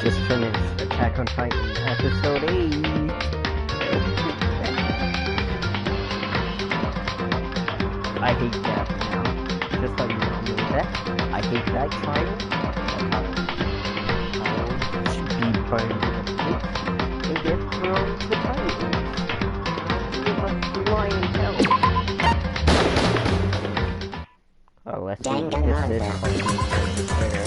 just finished Attack on Titan episode 8. I hate that now. Just like you know that. I hate that title. I should be burned in the pit and get thrown to Titan. Give us flying hell. Oh, let's see if this fighting is fair.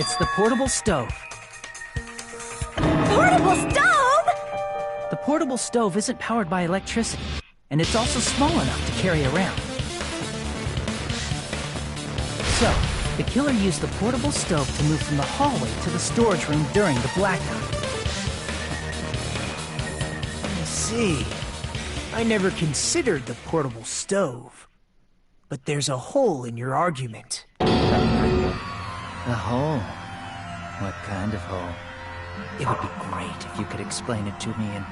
It's the portable stove. Portable stove? The portable stove isn't powered by electricity, and it's also small enough to carry around. So, the killer used the portable stove to move from the hallway to the storage room during the blackout. I see. I never considered the portable stove. But there's a hole in your argument. A hole? What kind of hole? It would be great if you could explain it to me in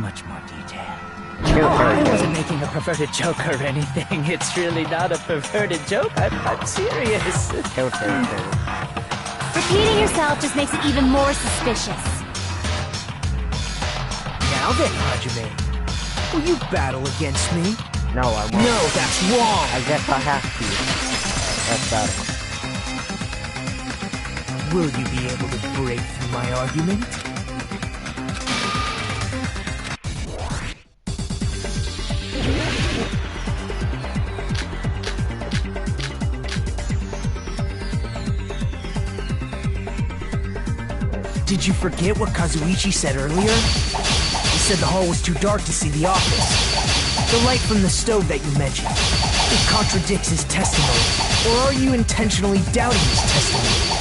much more detail. I wasn't making a perverted joke or anything. It's really not a perverted joke. I'm serious. Repeating yourself just makes it even more suspicious. Now then, Hajime, will you battle against me? No, I won't. No, that's wrong. I guess I have to. That's better. Will you be able to break through my argument? Did you forget what Kazuichi said earlier? He said the hall was too dark to see the office. The light from the stove that you mentioned, it contradicts his testimony. Or are you intentionally doubting his testimony?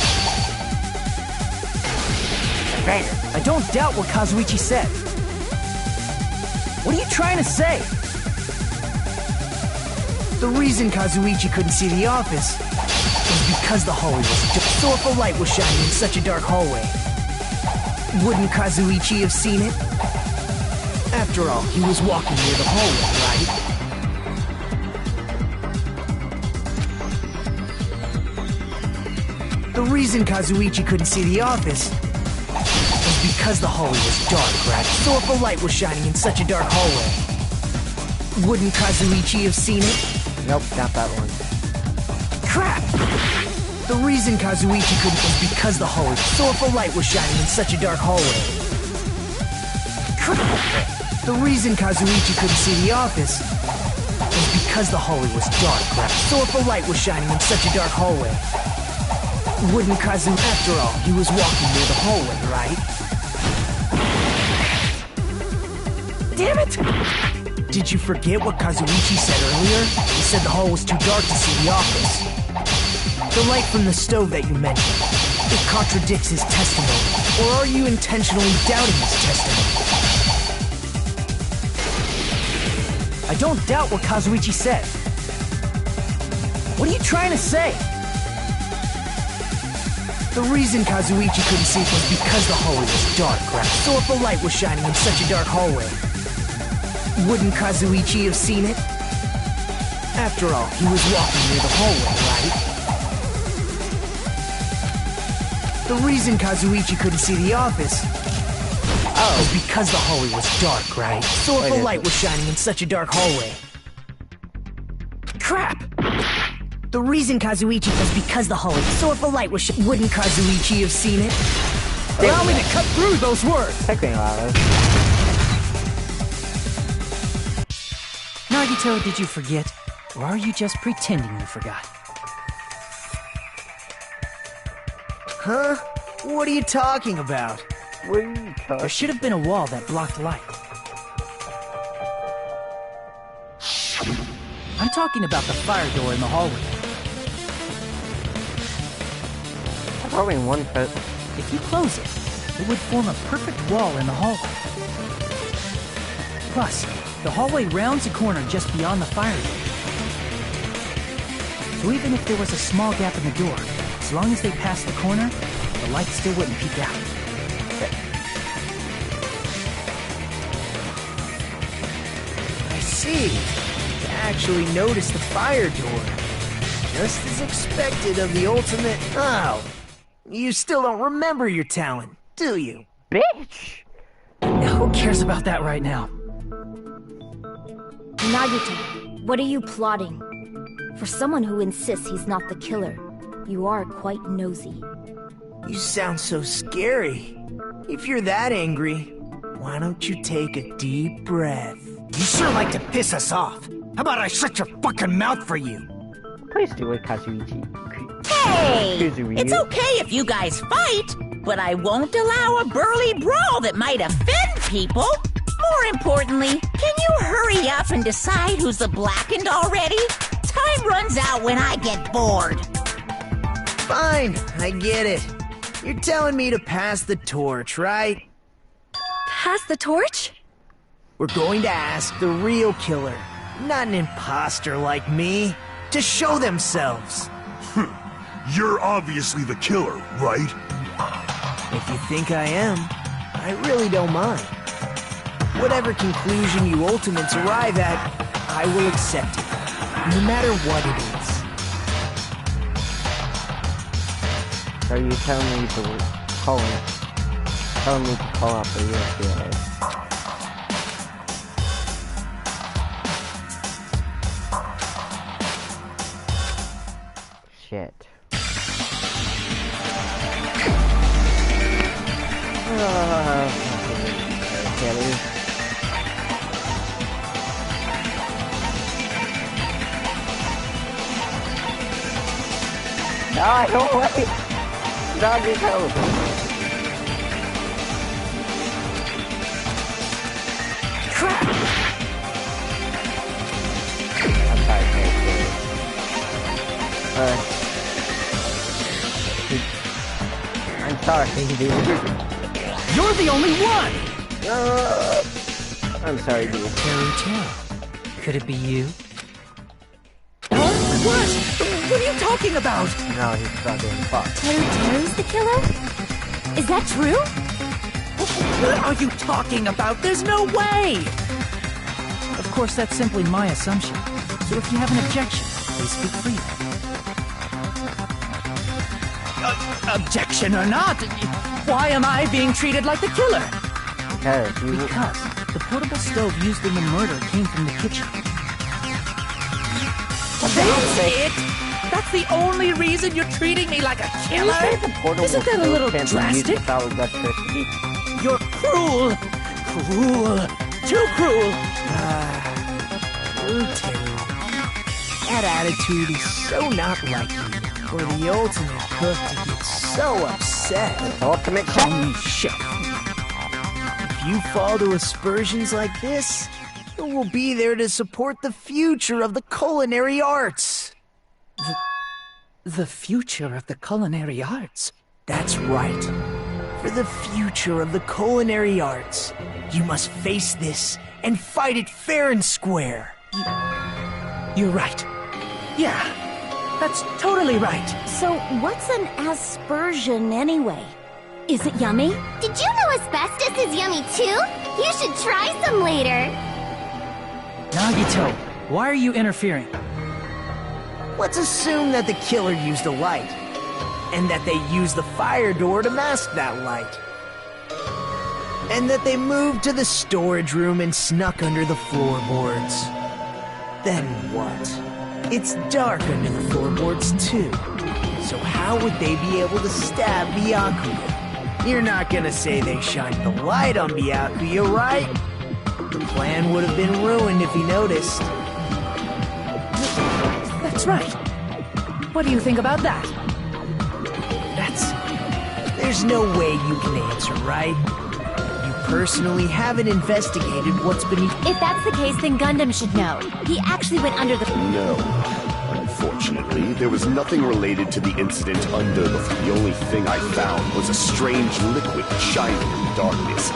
I don't doubt what Kazuichi said. What are you trying to say? The reason Kazuichi couldn't see the office was because the hallway was dark. So if a light was shining in such a dark hallway, wouldn't Kazuichi have seen it? After all, he was walking near the hallway, right? The reason Kazuichi couldn't see the office was because the hallway was dark, right? So if a light was shining in such a dark hallway, wouldn't Kazuichi have seen it? Nope, not that one. Crap! The reason Kazuichi couldn't was because the hallway. So if a light was shining in such a dark hallway. Crap! The reason Kazuichi couldn't see the office was because the hallway was dark, right? So if a light was shining in such a dark hallway, wouldn't Kazuichi... After all, he was walking near the hallway, right? Damn it! Did you forget what Kazuichi said earlier? He said the hall was too dark to see the office. The light from the stove that you mentioned, it contradicts his testimony. Or are you intentionally doubting his testimony? I don't doubt what Kazuichi said. What are you trying to say? The reason Kazuichi couldn't see it was because the hallway was dark, right? So if a light was shining in such a dark hallway, wouldn't Kazuichi have seen it? After all, he was walking near the hallway, right? The reason Kazuichi couldn't see the office was because the hallway was dark, right? So if a light was shining in such a dark hallway... Crap! The reason Kazuichi was because the hallway... So if a light was wouldn't Kazuichi have seen it? Allow me to cut through those words! Nagito, did you forget? Or are you just pretending you forgot? Huh? What are you talking about? What are you talking? There should have been a wall that blocked light. I'm talking about the fire door in the hallway. There's only one foot. If you close it, it would form a perfect wall in the hallway. Plus, the hallway rounds a corner just beyond the fire door. So even if there was a small gap in the door, as long as they passed the corner, the light still wouldn't peek out. I see. You actually noticed the fire door. Just as expected of the ultimate... Oh, you still don't remember your talent, do you? Bitch! Who cares about that right now? Nagito, what are you plotting? For someone who insists he's not the killer, you are quite nosy. You sound so scary. If you're that angry, why don't you take a deep breath? You sure like to piss us off. How about I shut your fucking mouth for you? Please do it, Kazuichi. Hey! Kazuryu. It's okay if you guys fight, but I won't allow a burly brawl that might offend people. More importantly, can you hurry up and decide who's the blackened already? Time runs out when I get bored. Fine, I get it. You're telling me to pass the torch, right? Pass the torch? We're going to ask the real killer, not an imposter like me, to show themselves. You're obviously the killer, right? If you think I am, I really don't mind. Whatever conclusion you Ultimates arrive at, I will accept it, no matter what it is. Are you telling me to call out the USDA? Shit. Kelly. No, I don't wait. Nagito. Crap! I'm sorry, dude. You're the only one! I'm sorry, dude. Teru, could it be you? What? What are you talking about? No, he's fucking fucked. Teru's the killer? Is that true? What are you talking about? There's no way! Of course, that's simply my assumption. So if you have an objection, please speak freely. Objection or not, why am I being treated like the killer? Because the portable stove used in the murder came from the kitchen. That's it? That's the only reason you're treating me like a killer? Isn't that a little drastic? You're cruel! Cruel! Too cruel! Teru. That attitude is so not like you. For the ultimate cook to get so upset. Ultimate Call me chef. If you fall to aspersions like this, who will be there to support the future of the culinary arts? The future of the culinary arts? That's right. For the future of the culinary arts, you must face this and fight it fair and square. You're right. Yeah. That's totally right. So, what's an aspersion anyway? Is it yummy? Did you know asbestos is yummy too? You should try some later. Nagito, why are you interfering? Let's assume that the killer used a light, and that they used the fire door to mask that light. And that they moved to the storage room and snuck under the floorboards. Then what? It's dark under the floorboards, too. So how would they be able to stab Byakuya? You're not gonna say they shined the light on Byakuya, right? The plan would have been ruined if he noticed. That's right. What do you think about that? There's no way you can answer, right? You personally haven't investigated what's beneath... If that's the case, then Gundam should know. He actually went under the... No. Unfortunately, there was nothing related to the incident under the... The only thing I found was a strange liquid shining in the darkness.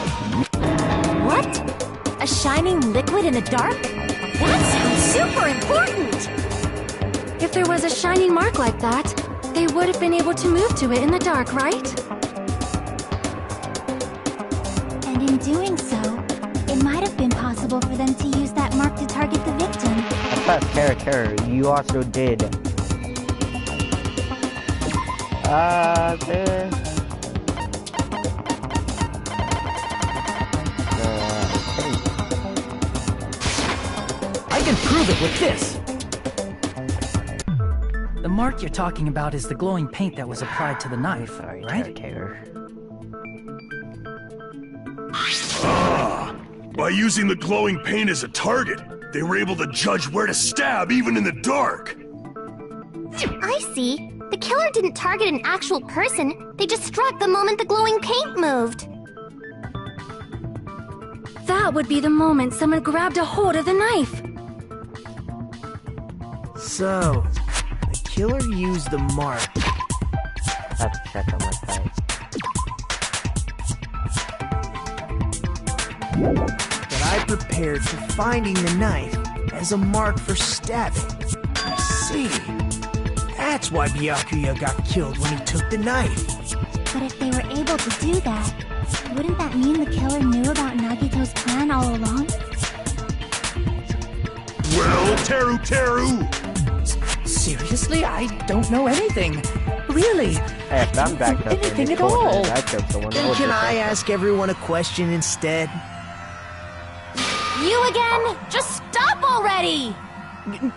What? A shining liquid in the dark? That sounds super important! If If there was a shining mark like that, they would have been able to move to it in the dark, right? And in doing so, it might have been possible for them to use that mark to target the victim. I thought Terra, you also did. There. I can prove it with this! The mark you're talking about is the glowing paint that was applied to the knife, Sorry, right? Terra. Ah! By using the glowing paint as a target, they were able to judge where to stab even in the dark. I see. The killer didn't target an actual person. They just struck the moment the glowing paint moved. That would be the moment someone grabbed a hold of the knife. So, the killer used the mark. I have to check on my site. That I prepared for finding the knife as a mark for stabbing. I see. That's why Byakuya got killed when he took the knife. But if they were able to do that, wouldn't that mean the killer knew about Nagito's plan all along? Well, Teru! Seriously? I don't know anything. Really? Hey, if I'm back up anything in at the corner all. and I killed someone, Then what can would I you think? ask everyone a question instead? You again? Just stop already!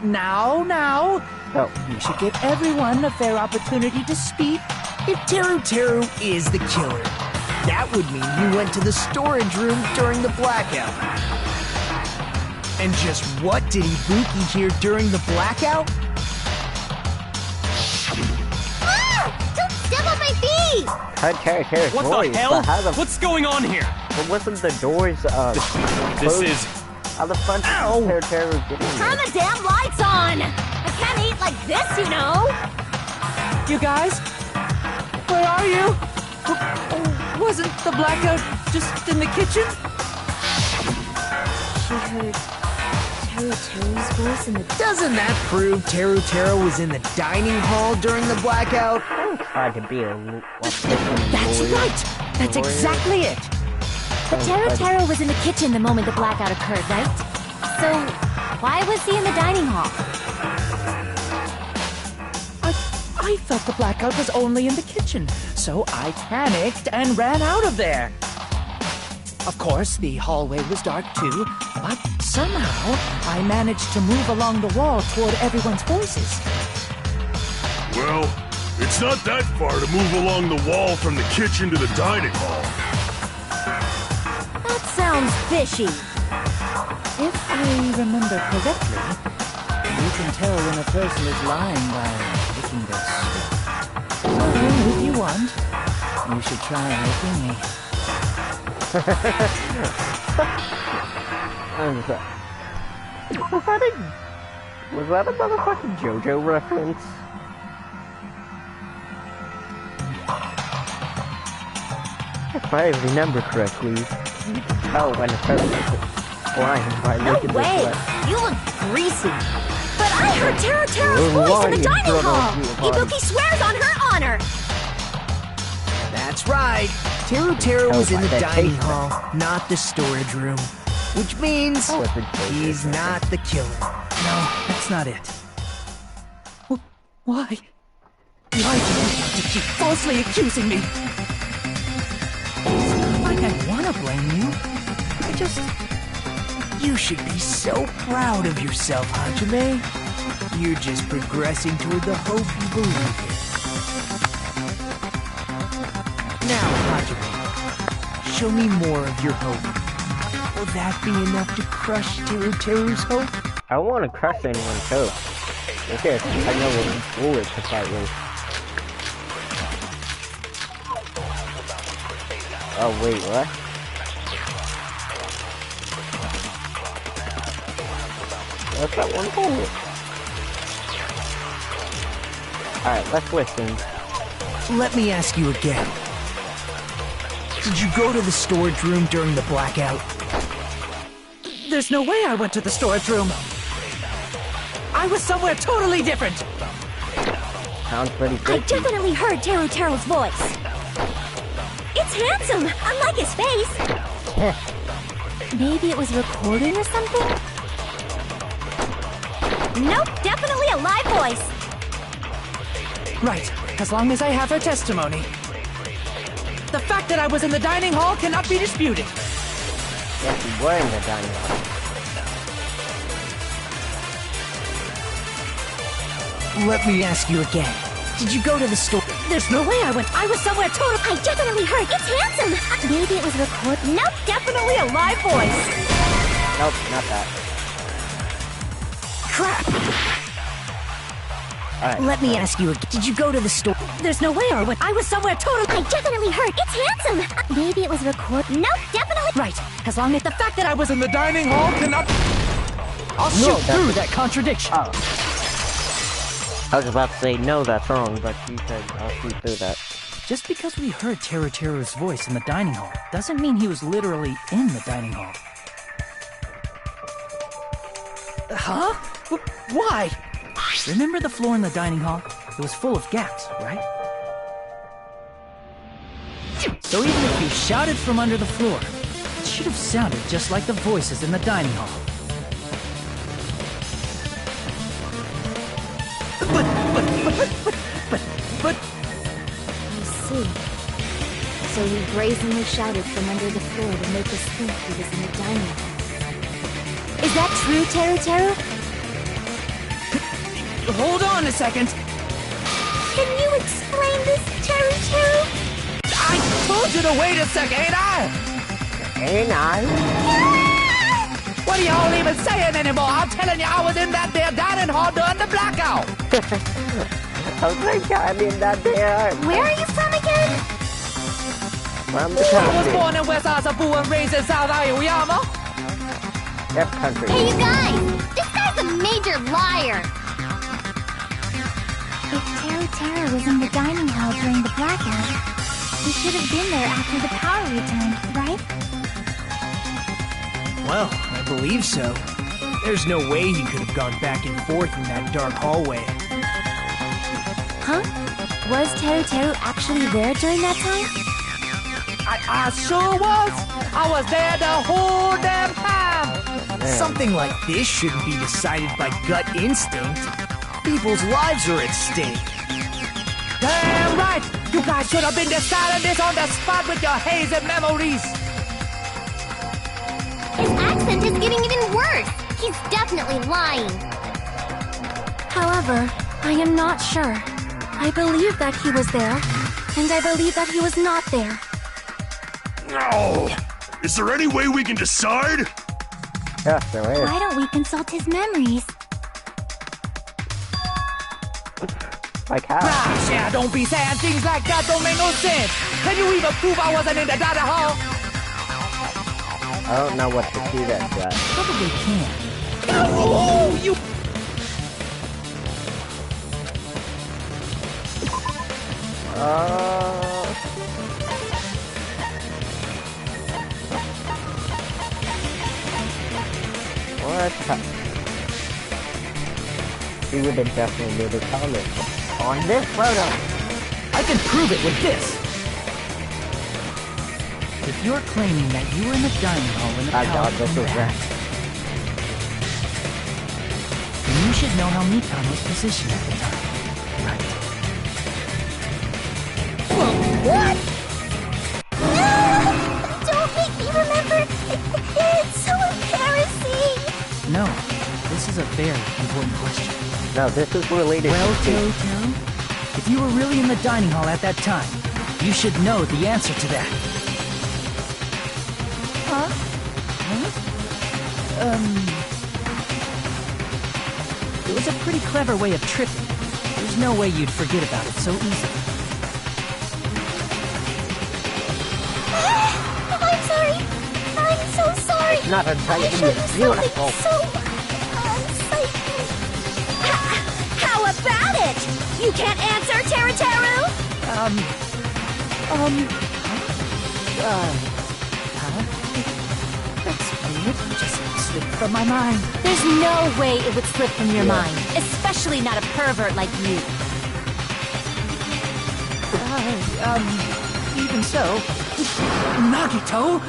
Now. Oh, We should give everyone a fair opportunity to speak. If Teru is the killer, that would mean he went to the storage room during the blackout. And just what did Ibuki hear during the blackout? Ah! Don't step on my feet! heard Terra's What voice, the hell? but how the What's going on here? but wasn't the doors This closed? is... How the fuck Ow! did Terra get in Turn there? the damn lights on! I can't eat like this, you know! You guys? Where are you? Wasn't the blackout just in the kitchen? She heard Teru's voice in the... Doesn't that prove Teru was in the dining hall during the blackout? Tried to be a That's right! That's exactly it! But Teru was in the kitchen the moment the blackout occurred, right? So, why was he in the dining hall? I thought the blackout was only in the kitchen, so I panicked and ran out of there. Of course, the hallway was dark too, but somehow I managed to move along the wall toward everyone's voices. Well, it's not that far to move along the wall from the kitchen to the dining hall. That sounds fishy. If I remember correctly, you can tell when a person is lying by licking their spit. So, if you want, you should try licking me. Was that a motherfucking JoJo reference? If I remember correctly, you can tell when a person is lying by No looking way! this way. You look greasy. But I heard Teru's voice in the dining hall. Ibuki swears on her honor. That's right. Teru was in the dining hall, not the storage room. Which means Oh, it's a JoJo he's reference. not the killer. No, that's not it. Why? Why do you keep falsely accusing me? It's not like I want to blame you. I just... You should be so proud of yourself, Hajime. You're just progressing toward the hope you believe in. Now, Hajime, show me more of your hope. Will that be enough to crush Teru's hope? I don't want to crush anyone's hope. Okay, I know what bullet to fight with. Oh wait, what? What's that one bullet? Alright, let's listen. Let me ask you again. Did you go to the storage room during the blackout? There's no way I went to the storage room. I was somewhere totally different. Sounds pretty I good. definitely heard Teru's voice. It's handsome, unlike his face. Maybe it was recording or something? Nope, definitely a live voice. Right, as long as I have her testimony. The fact that I was in the dining hall cannot be disputed. Yes, you were in the dining hall. Let me ask you again. Did you go to the store? There's no way I went. I was somewhere total. I definitely heard. It's handsome. Maybe it was recorded. Nope, definitely a live voice. Nope, not that. Crap! Alright. Let me ask you again. Did you go to the store? There's no way I went. I was somewhere total. I definitely heard. It's handsome. Maybe it was recorded. Nope, definitely. Right, as long as the fact that I was in the dining hall cannot... I'll shoot through that contradiction. Oh. I was about to say, no, that's wrong, but you said I'll shoot through that. Just because we heard Teru's voice in the dining hall doesn't mean he was literally in the dining hall. Huh? Why? Remember the floor in the dining hall? It was full of gaps, right? So even if you shouted from under the floor, it should have sounded just like the voices in the dining hall. But... I see. So he brazenly shouted from under the floor to make us think he was in the dining hall. Is that true, Teru? Hold on a second. Can you explain this, Teru? I told you to wait a second, ain't I? Ain't I? What are y'all even saying anymore? I'm telling you, I was in that there dining hall during the blackout. I was like, I'm in that there. Where are you from again? From the I was country. born in West Asafu and raised in South Aoyama. Yep, country. Hey, you guys! This guy's a major liar! If Teru was in the dining hall during the blackout, he should have been there after the power returned, right? Well, I believe so. There's no way he could have gone back and forth in that dark hallway. Huh? Was Teru actually there during that time? I sure was. I was there the whole damn time. Something like this shouldn't be decided by gut instinct. People's lives are at stake. Damn right! You guys should have been deciding this on the spot with your hazy memories. His accent is getting even worse! He's definitely lying! However, I am not sure. I believe that he was there, and I believe that he was not there. No! Is there any way we can decide? Yes, there is. Why don't we consult his memories? Like how? Gosh, yeah, don't be saying things like that. Don't make no sense. Can you even prove I wasn't in the dining hall? I don't know what to do that, guy. Probably can. Oh, you... What? He would have definitely made a comment on this photo. I can prove it with this. If you're claiming that you were in the dining hall when the I power thought this came was back, right. then you should know how Mikan was positioned at the time, right? What? No! Don't make me remember! It's so embarrassing! No, this is a very important question. No, this is related Well, to... Teru, if you were really in the dining hall at that time, you should know the answer to that. Huh? It was a pretty clever way of tripping. There's no way you'd forget about it so easily. I'm sorry! I'm so sorry! It's not a I tight, showed you it's beautiful. something so unsightly. How about it? You can't answer, Teru? That's weird. Just slipped from my mind. There's no way it would slip from your mind, especially not a pervert like you. Even so. Nagito,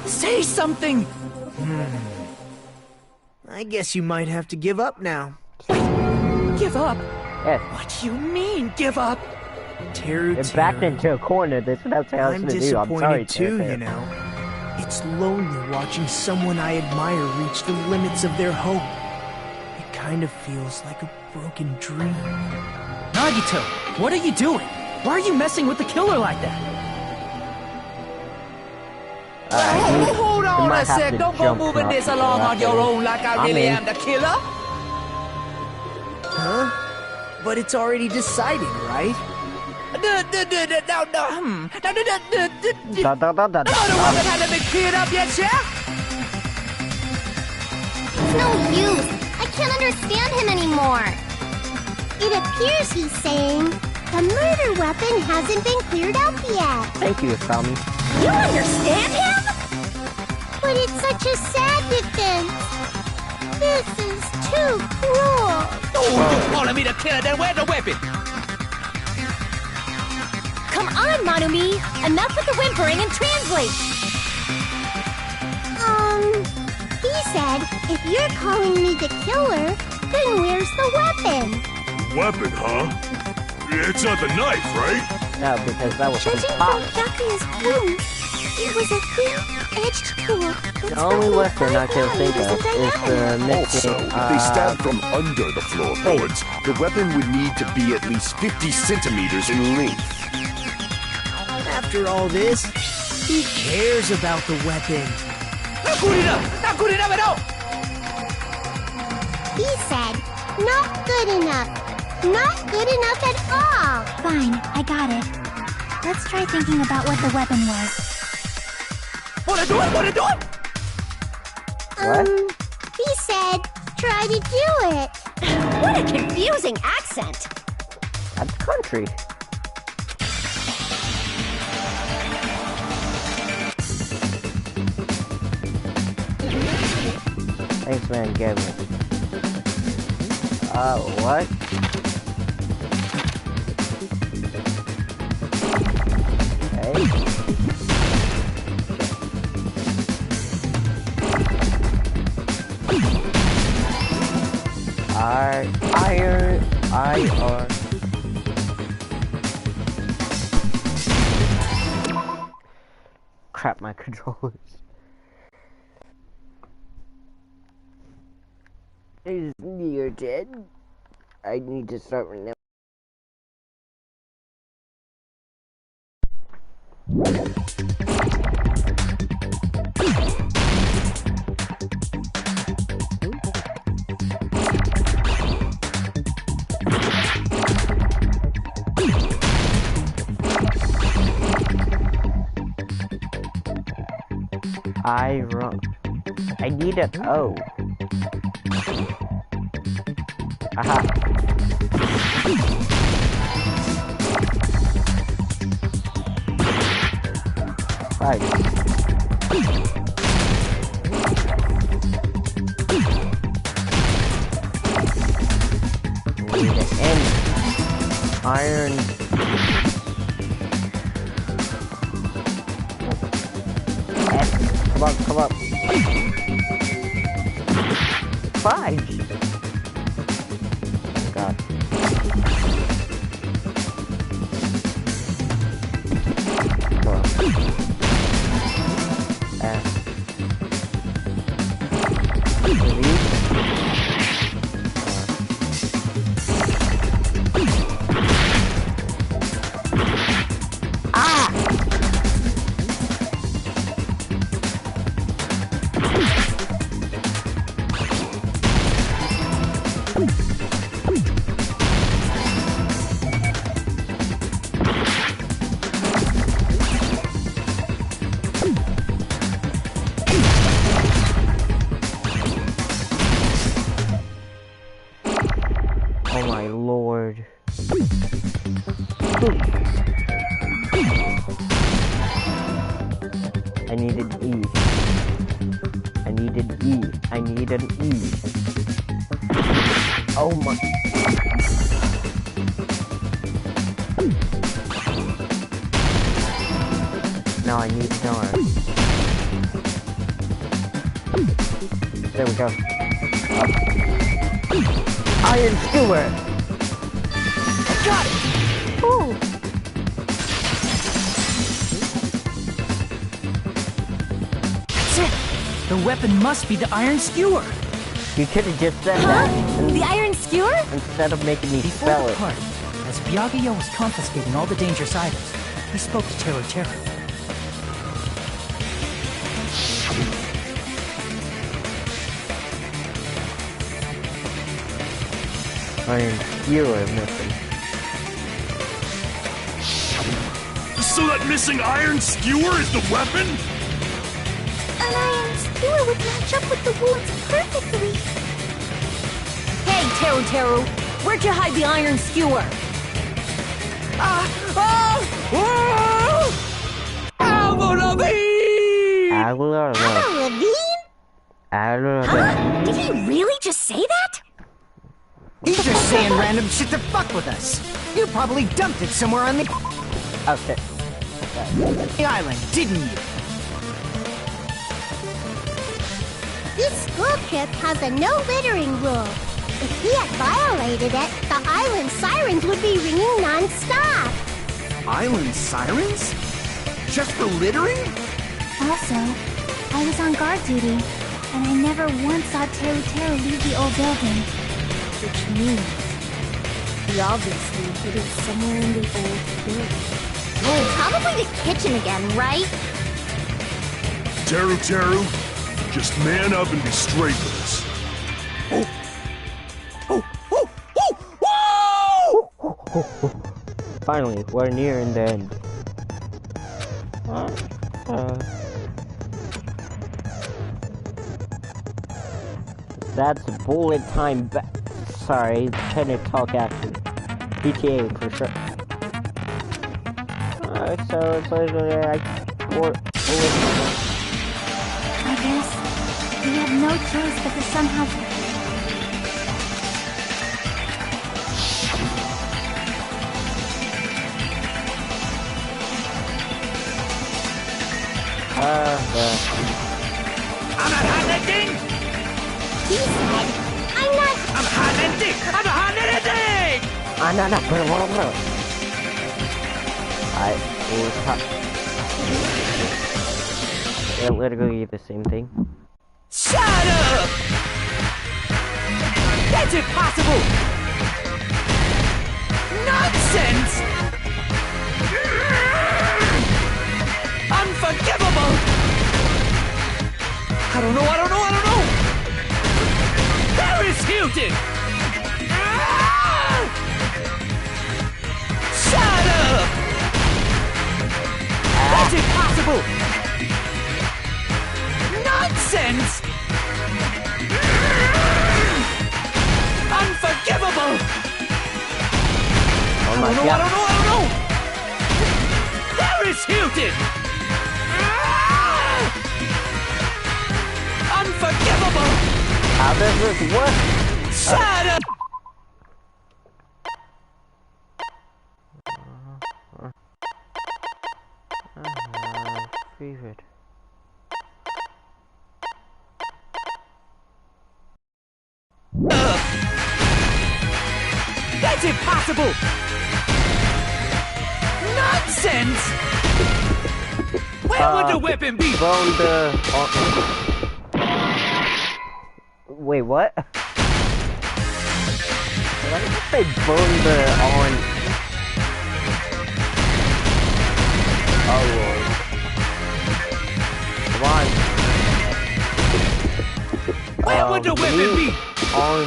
say something! I guess you might have to give up now. Give up? Yes. What do you mean, give up? Teru, You're backed into a corner. This is what I'm I'm to do. I'm disappointed sorry, too, Teru. you know. It's lonely watching someone I admire reach the limits of their hope. It kind of feels like a broken dream. Nagito, what are you doing? Why are you messing with the killer like that? Hold You on might a have sec. to Don't go jump moving up this to along that on your thing. own like I I'm really in. am the killer. Huh? But it's already decided, right? No, the weapon hasn't been cleared up yet, Chef. It's no use. I can't understand him anymore. It appears he's saying the murder weapon hasn't been cleared up yet. Thank you, Tommy. You understand him? But it's such a sad defense. This is too cruel. Oh, you calling me the killer? Then where's the weapon? Come on, Manumi. Enough with the whimpering and translate. He said, if you're calling me the killer, then where's the weapon? Weapon, huh? It's not the knife, right? No, because that was Judging some from pop. Byakuya's wound, it was a thin-edged tool. The only weapon I can think of is the Also, missing, if they stabbed from under the floorboards, the weapon would need to be at least 50 centimeters in length. After all this, who cares about the weapon? Not good enough. Not good enough at all. He said, not good enough. Not good enough at all. Fine, I got it. Let's try thinking about what the weapon was. Wanna do it? Wanna do it? He said, try to do it. What a confusing accent! That's country. Thanks, man, Gavin. What? Okay. IR. Crap, my controllers. Is near dead. I need to start right now. I need an O. Aha. Right. Need an N. Iron. S. Come up. 5. God. Come on. Delete. Oh my lord. I needed E. I needed E. E. I need an E. Oh my. Now I need an R. There we go. Iron Skewer! Got it! Ooh. That's it! The weapon must be the Iron Skewer! You could have just said that The iron skewer? instead of making me Before spell the it. party, as Byakuya was confiscating all the dangerous items, he spoke to Teru Teru. Iron Skewer missing. So that missing iron skewer is the weapon? An iron skewer would match up with the wounds perfectly. Hey, Teru Teru, where'd you hide the iron skewer? Ravine? Did he really just say that? He's just saying random shit to fuck with us! You probably dumped it somewhere on the Okay. island, didn't you? This school trip has a no littering rule. If he had violated it, the island sirens would be ringing non-stop. Island sirens? Just for littering? Also, I was on guard duty, and I never once saw Teru Teru leave the old building. Which means he obviously hid it somewhere in the old building. Oh, probably the kitchen again, right? Teru Teru, just man up and be straight with us. Finally, we're nearing the end. That's bullet time sorry, trying to talk action. GTA for sure. So it's like I guess we have no choice but to somehow... I'm not hiding anything! He said, I'm not... I'm hiding anything! I'm not hiding anything! They're literally the same thing. Shut up! That's impossible! Nonsense! Unforgivable! I don't know! Paris Hilton! Ah! Shut up! That's impossible! Nonsense! Unforgivable! Oh my I don't god. know! Paris Hilton! Ah! Unforgivable! How does this work? Shut up! Favorite. That's impossible! Nonsense! Where would the weapon be? Bone the... Wait, what? Did I just say bone the on... Oh lord. Come on. Where would the weapon be? On...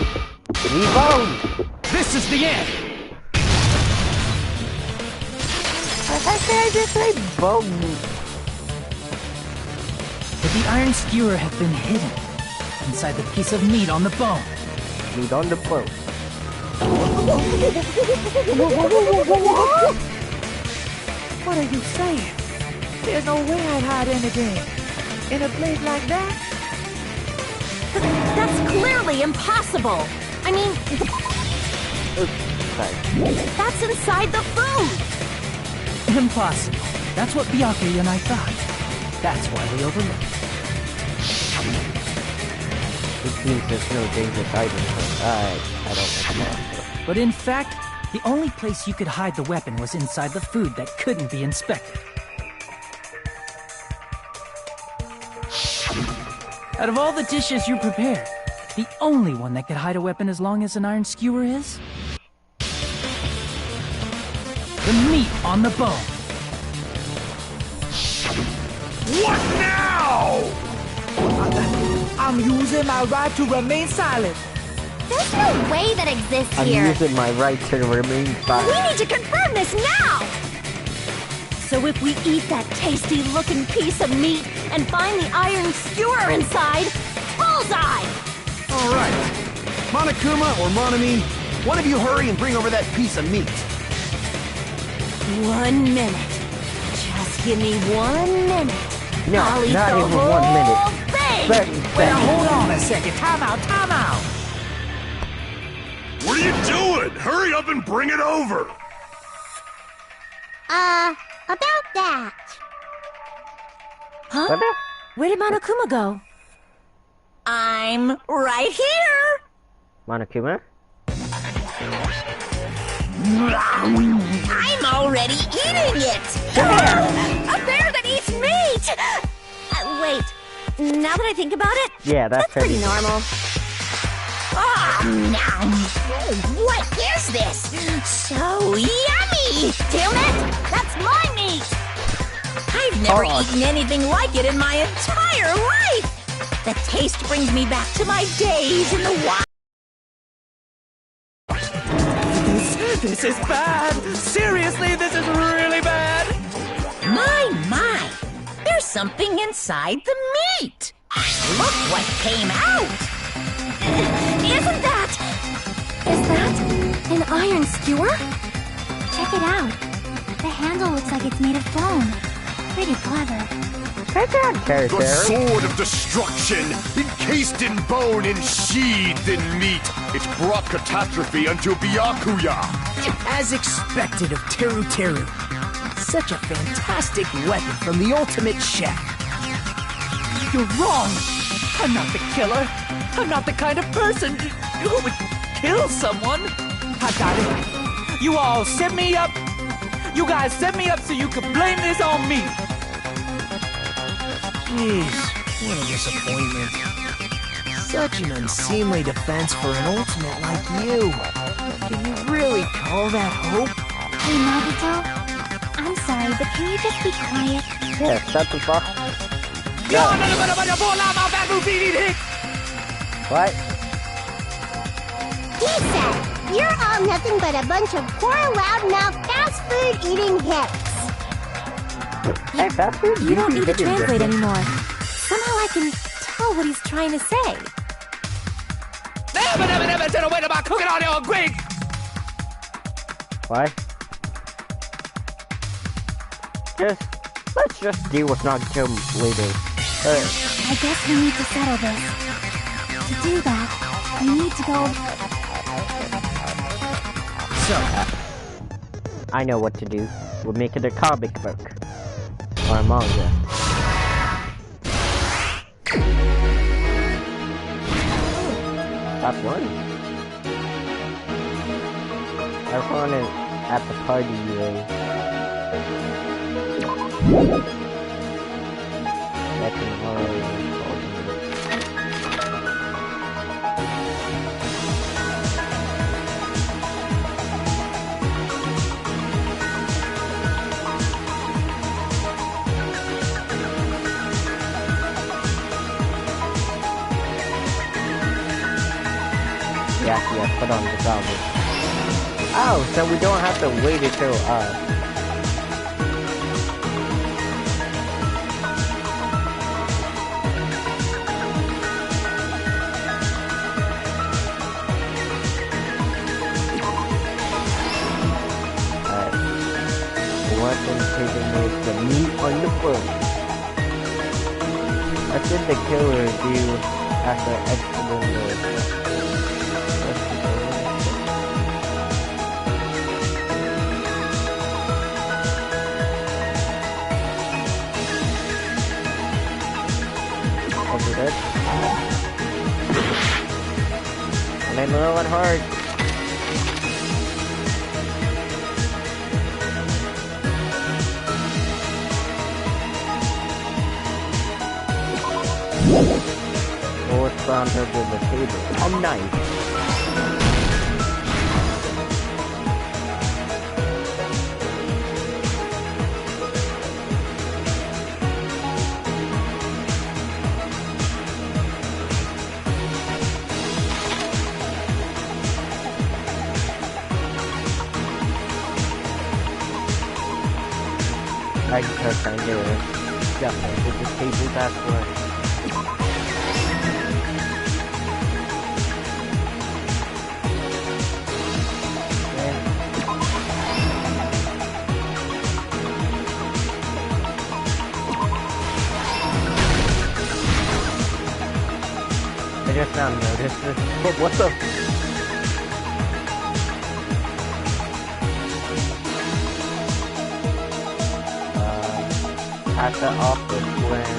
Rebone! This is the end! I just say bone. Could the iron skewer have been hidden inside the piece of meat on the bone? Meat on the bone. What are you saying? There's no way I'd hide anything in a place like that. That's clearly impossible. I mean, Oops, sorry. that's inside the food. Impossible. That's what Byakuya and I thought. That's why we overlooked it. Which means there's no dangerous items, but I don't like that. But in fact, the only place you could hide the weapon was inside the food that couldn't be inspected. Out of all the dishes you prepared, the only one that could hide a weapon as long as an iron skewer is... the meat on the bone. What now? I'm using my right to remain silent. There's no way that exists I'm here. using my right to remain We silent. need to confirm this now! So if we eat that tasty-looking piece of meat and find the iron skewer inside, bullseye! All right. Monokuma or Monami, one of you hurry and bring over that piece of meat. 1 minute. Just give me 1 minute. No, I'll eat not the even whole 1 minute. thing! 30 Well, seconds. hold on a second. Time out, time out. What are you doing? Hurry up and bring it over! About that. Huh? What the? Where did Monokuma go? I'm right here. Monokuma? I'm already eating it. A bear that eats meat! Wait, now that I think about it, Yeah, that's pretty heavy. normal. Ah, now, what is this? So yummy! Damn it! That's my meat! I've never Oh. eaten anything like it in my entire life. The taste brings me back to my days in the wild. This is bad. Seriously, this is really bad. My, there's something inside the meat. Look what came out. Isn't that... Is that an iron skewer? Check it out. The handle looks like it's made of bone. Pretty clever. Take on, The Terry. sword of destruction, encased in bone and sheathed in meat. It's brought catastrophe unto Byakuya. As expected of Teru Teru. Such a fantastic weapon from the ultimate chef. You're wrong. I'm not the killer. I'm not the kind of person who would kill someone. I got it. You all set me up. You guys set me up so you could blame this on me. Jeez, what a disappointment. Such an unseemly defense for an ultimate like you. Can you really call that hope? Hey, Nagito. I'm sorry, but can you just be quiet? Yeah, shut the fuck. What? He said, you're all nothing but a bunch of poor, loudmouth, fast food eating hips. Hey, fast food? You don't need to Chicken translate different. anymore. Somehow I can tell what he's trying to say. Why? Let's just deal with Nagito later. I guess we need to settle this. To do that, we need to go... So, I know what to do. We'll make it a comic book. Or a manga. That's one. Everyone is at the party, That's an yeah, put on the goggles. Oh, so we don't have to wait until, weapon taken with the meat on the bone. What did the killer do After exiting over there. And I'm low and hard. Oh, it's found under the table. A knife. I can find it. Definitely the table back where. I just now noticed this. But what the? At the office when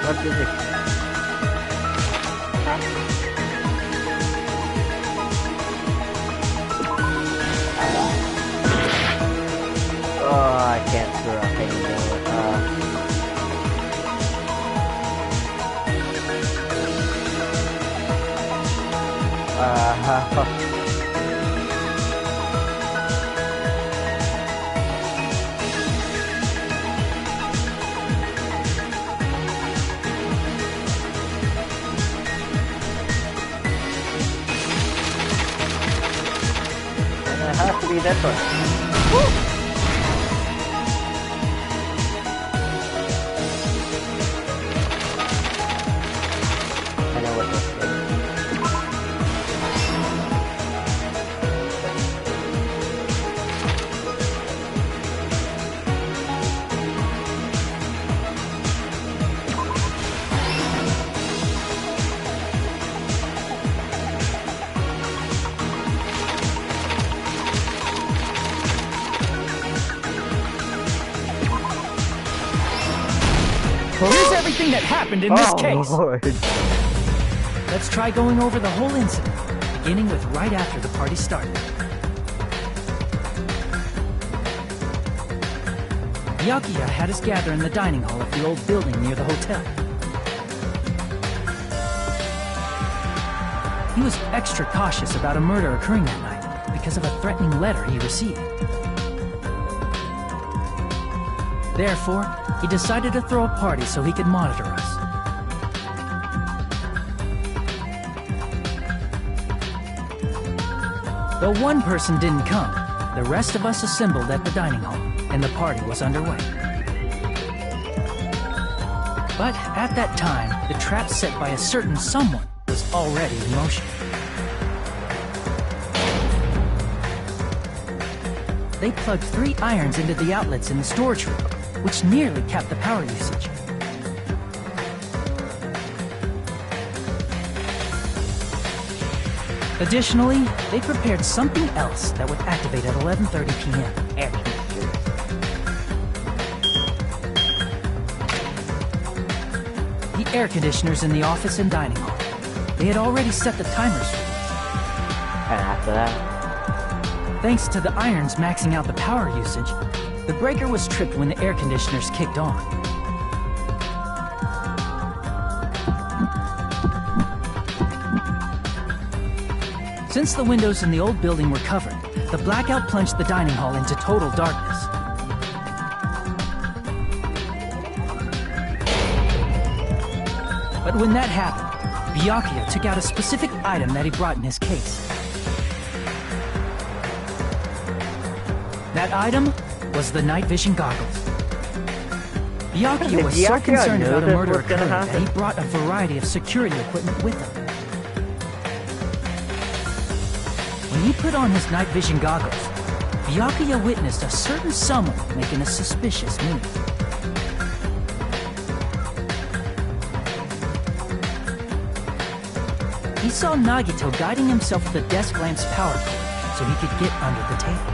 what is it? Oh, I can't screw up anymore. It has to be this one. Woo! I know what this is. Here's everything that happened in this case. Lord. Let's try going over the whole incident, beginning with right after the party started. Byakuya had us gather in the dining hall of the old building near the hotel. He was extra cautious about a murder occurring that night because of a threatening letter he received. Therefore, he decided to throw a party so he could monitor us. Though one person didn't come, the rest of us assembled at the dining hall, and the party was underway. But at that time, the trap set by a certain someone was already in motion. They plugged 3 irons into the outlets in the storage room, which nearly capped the power usage. Additionally, they prepared something else that would activate at 11:30 p.m. Air conditioners. The air conditioners in the office and dining hall. They had already set the timers for these. And after that, Thanks to the irons maxing out the power usage, the breaker was tripped when the air conditioners kicked on. Since the windows in the old building were covered, the blackout plunged the dining hall into total darkness. But when that happened, Byakuya took out a specific item that he brought in his case. That item was the night vision goggles. Byakuya was so concerned about a murder occurring that he brought a variety of security equipment with him. When he put on his night vision goggles, Byakuya witnessed a certain someone making a suspicious move. He saw Nagito guiding himself with the desk lamp's power cord so he could get under the table.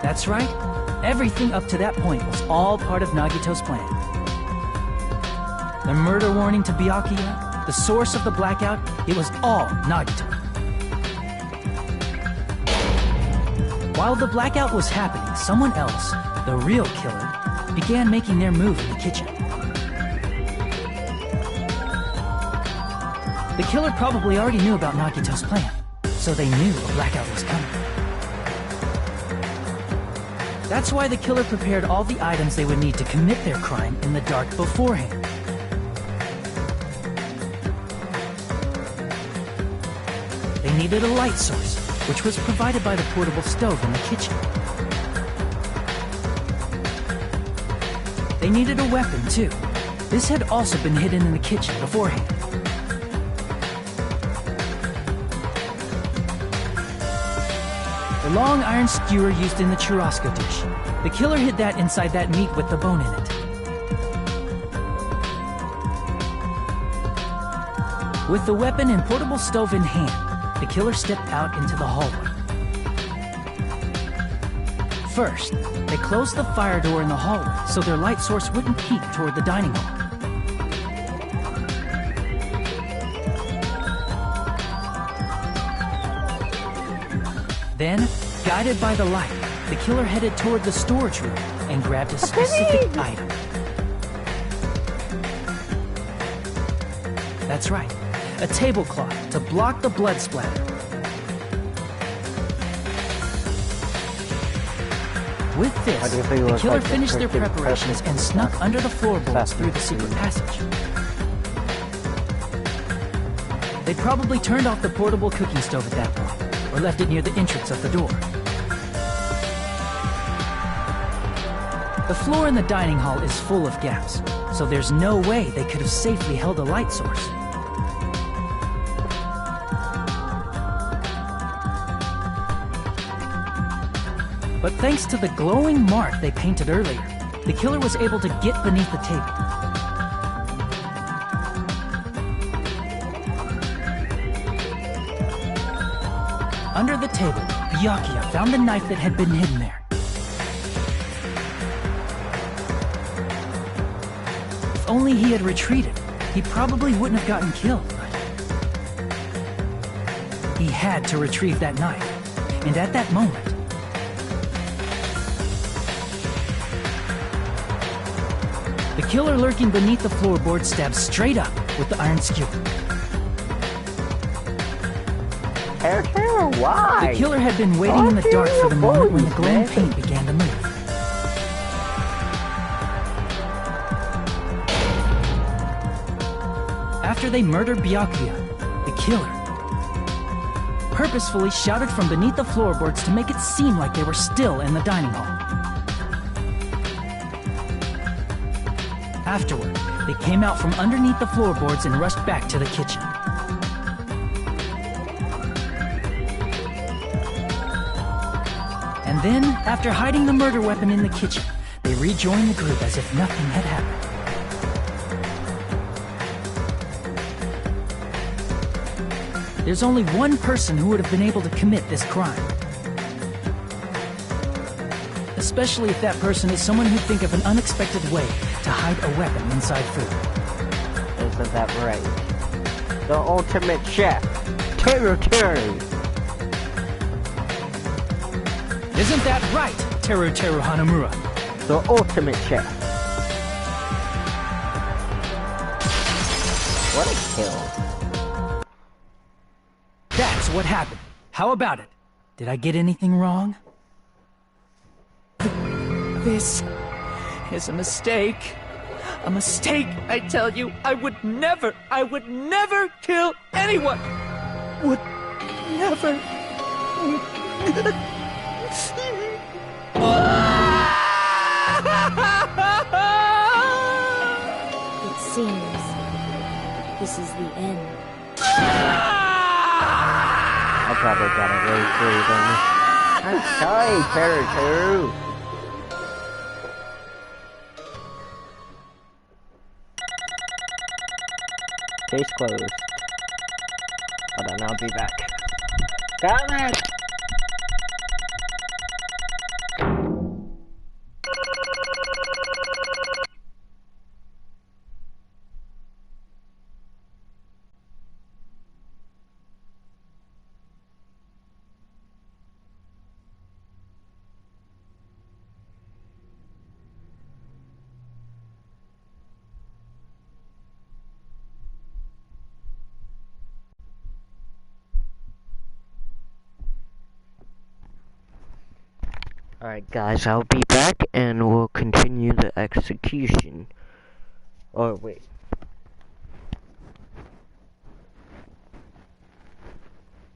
That's right, everything up to that point was all part of Nagito's plan. The murder warning to Byakuya, the source of the blackout, it was all Nagito. While the blackout was happening, someone else, the real killer, began making their move in the kitchen. The killer probably already knew about Nagito's plan, so they knew a blackout was coming. That's why the killer prepared all the items they would need to commit their crime in the dark beforehand. They needed a light source, which was provided by the portable stove in the kitchen. They needed a weapon, too. This had also been hidden in the kitchen beforehand. The long iron skewer used in the churrasco dish. The killer hid that inside that meat with the bone in it. With the weapon and portable stove in hand, the killer stepped out into the hallway. First, they closed the fire door in the hallway so their light source wouldn't peek toward the dining hall. Then, guided by the light, the killer headed toward the storage room and grabbed a specific item. That's right, a tablecloth to block the blood splatter. With this, the killer finished their preparations and snuck under the floorboards through the secret passage. They probably turned off the portable cooking stove at that point, or left it near the entrance of the door. The floor in the dining hall is full of gaps, so there's no way they could have safely held a light source. But thanks to the glowing mark they painted earlier, the killer was able to get beneath the table. Under the table, Byakuya found the knife that had been hidden there. If only he had retreated, he probably wouldn't have gotten killed. But he had to retrieve that knife, and at that moment, the killer lurking beneath the floorboard stabbed straight up with the iron skewer. Why? The killer had been waiting in the dark for the moment when the glowing paint began to move. After they murdered Byakuya, the killer purposefully shouted from beneath the floorboards to make it seem like they were still in the dining hall. Afterward, they came out from underneath the floorboards and rushed back to the kitchen. And then, after hiding the murder weapon in the kitchen, they rejoined the group as if nothing had happened. There's only one person who would have been able to commit this crime. Especially if that person is someone who'd think of an unexpected way to hide a weapon inside food. Isn't that right? The ultimate chef, Terry. Isn't that right, Teru Hanamura? The ultimate chef. What a kill. That's what happened. How about it? Did I get anything wrong? This is a mistake. A mistake, I tell you. I would never kill anyone. Would never. It seems this is the end. I probably got it way too, didn't I? I'm sorry, Turtle. Case closed. Hold on, I'll be back. Coming! Alright guys, I'll be back and we'll continue the execution. Oh wait.